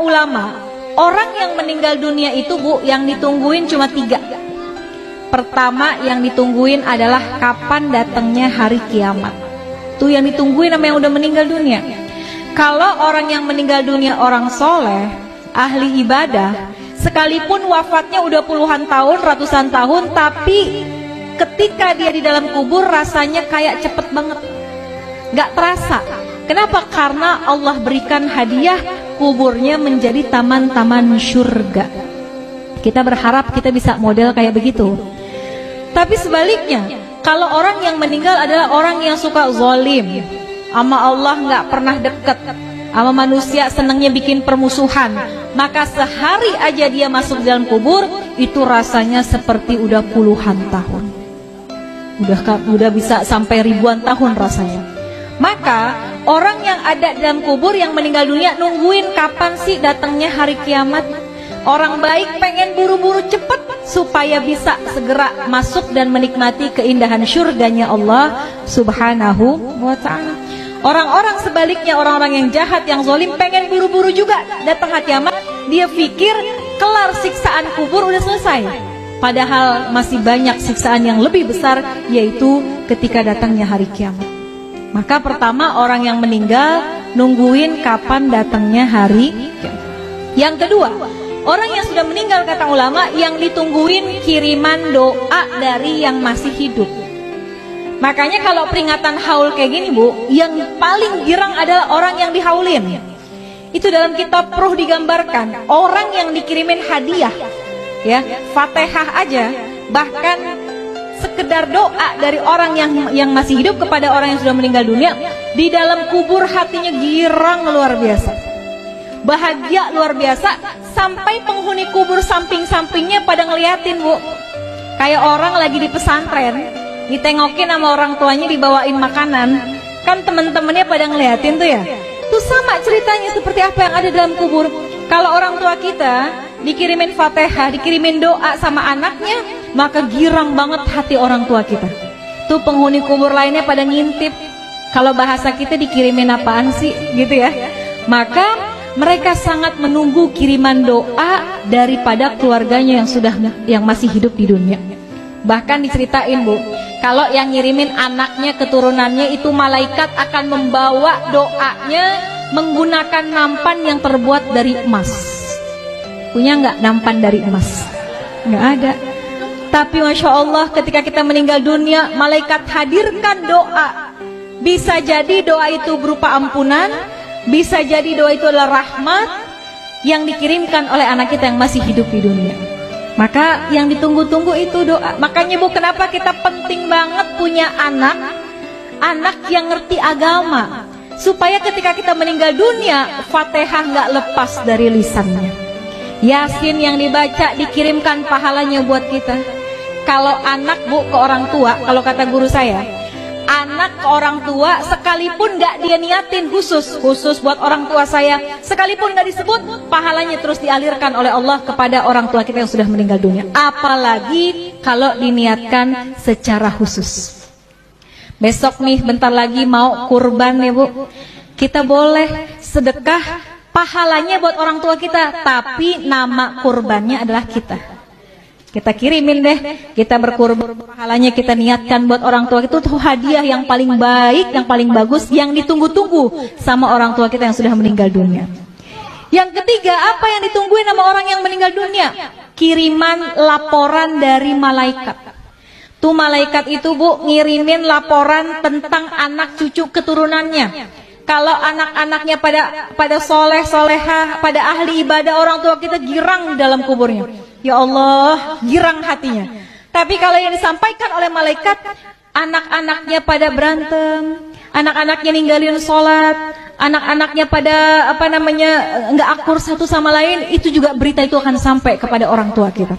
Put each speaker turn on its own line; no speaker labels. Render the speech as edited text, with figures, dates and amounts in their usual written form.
kata ulama, orang yang meninggal dunia itu Bu, yang ditungguin cuma 3. Pertama yang ditungguin adalah kapan datangnya hari kiamat. Tuh yang ditungguin sama yang udah meninggal dunia. Kalau orang yang meninggal dunia orang soleh, ahli ibadah, sekalipun wafatnya udah puluhan tahun, ratusan tahun, tapi ketika dia di dalam kubur rasanya kayak cepet banget, gak terasa. Kenapa? Karena Allah berikan hadiah kuburnya menjadi taman-taman surga. Kita berharap kita bisa model kayak begitu. Tapi sebaliknya, kalau orang yang meninggal adalah orang yang suka zalim, sama Allah nggak pernah deket, sama manusia senangnya bikin permusuhan, maka sehari aja dia masuk dalam kubur itu rasanya seperti udah puluhan tahun, udah bisa sampai ribuan tahun rasanya. Maka orang yang ada dalam kubur yang meninggal dunia nungguin kapan sih datangnya hari kiamat. Orang baik pengen buru-buru cepet supaya bisa segera masuk dan menikmati keindahan surganya Allah Subhanahu wa ta'ala. Orang-orang sebaliknya, orang-orang yang jahat, yang zalim pengen buru-buru juga datang hari kiamat. Dia pikir kelar siksaan kubur udah selesai, padahal masih banyak siksaan yang lebih besar, yaitu ketika datangnya hari kiamat. Maka pertama, orang yang meninggal nungguin kapan datangnya hari kiamat. Yang kedua, orang yang sudah meninggal, kata ulama, yang ditungguin kiriman doa dari yang masih hidup. Makanya kalau peringatan haul kayak gini Bu, yang paling girang adalah orang yang dihaulin. Itu dalam kitab Ruh digambarkan, orang yang dikirimin hadiah, ya, Fatihah aja, bahkan sekedar doa dari orang yang masih hidup kepada orang yang sudah meninggal dunia, di dalam kubur hatinya girang luar biasa, bahagia luar biasa, sampai penghuni kubur samping-sampingnya pada ngeliatin Bu. Kayak orang lagi di pesantren, ditengokin sama orang tuanya, dibawain makanan, kan temen-temennya pada ngeliatin tuh ya. Tuh sama ceritanya seperti apa yang ada dalam kubur. Kalau orang tua kita dikirimin Fatihah, dikirimin doa sama anaknya, maka girang banget hati orang tua kita. Tuh penghuni kubur lainnya pada ngintip, kalau bahasa kita dikirimin apaan sih gitu ya. Maka mereka sangat menunggu kiriman doa daripada keluarganya yang masih hidup di dunia. Bahkan diceritain Bu, kalau yang ngirimin anaknya, keturunannya, itu malaikat akan membawa doanya menggunakan nampan yang terbuat dari emas. Punya nggak nampan dari emas? Nggak ada. Tapi Masya Allah, ketika kita meninggal dunia, malaikat hadirkan doa. Bisa jadi doa itu berupa ampunan, bisa jadi doa itu adalah rahmat yang dikirimkan oleh anak kita yang masih hidup di dunia. Maka yang ditunggu-tunggu itu doa. Makanya Bu, kenapa kita penting banget punya anak yang ngerti agama, supaya ketika kita meninggal dunia, Fatihah nggak lepas dari lisannya. Yasin yang dibaca dikirimkan pahalanya buat kita. Kalau anak Bu ke orang tua, kalau kata guru saya, anak ke orang tua sekalipun gak dia niatin khusus buat orang tua saya, sekalipun gak disebut, pahalanya terus dialirkan oleh Allah kepada orang tua kita yang sudah meninggal dunia. Apalagi kalau diniatkan secara khusus. Besok nih bentar lagi mau kurban ya Bu, kita boleh sedekah, pahalanya buat orang tua kita, tapi nama kurbannya adalah kita. Kita kirimin deh, kita berkurban, pahalanya kita niatkan buat orang tua. Itu tuh hadiah yang paling baik, yang paling bagus, yang ditunggu-tunggu sama orang tua kita yang sudah meninggal dunia. Yang ketiga, apa yang ditungguin sama orang yang meninggal dunia? Kiriman laporan dari malaikat. Tuh malaikat itu Bu ngirimin laporan tentang anak cucu keturunannya. Kalau anak-anaknya pada soleh, solehah, pada ahli ibadah, orang tua kita girang dalam kuburnya. Ya Allah, girang hatinya. Tapi kalau yang disampaikan oleh malaikat, anak-anaknya pada berantem, anak-anaknya ninggalin sholat, anak-anaknya pada nggak akur satu sama lain, itu juga berita itu akan sampai kepada orang tua kita.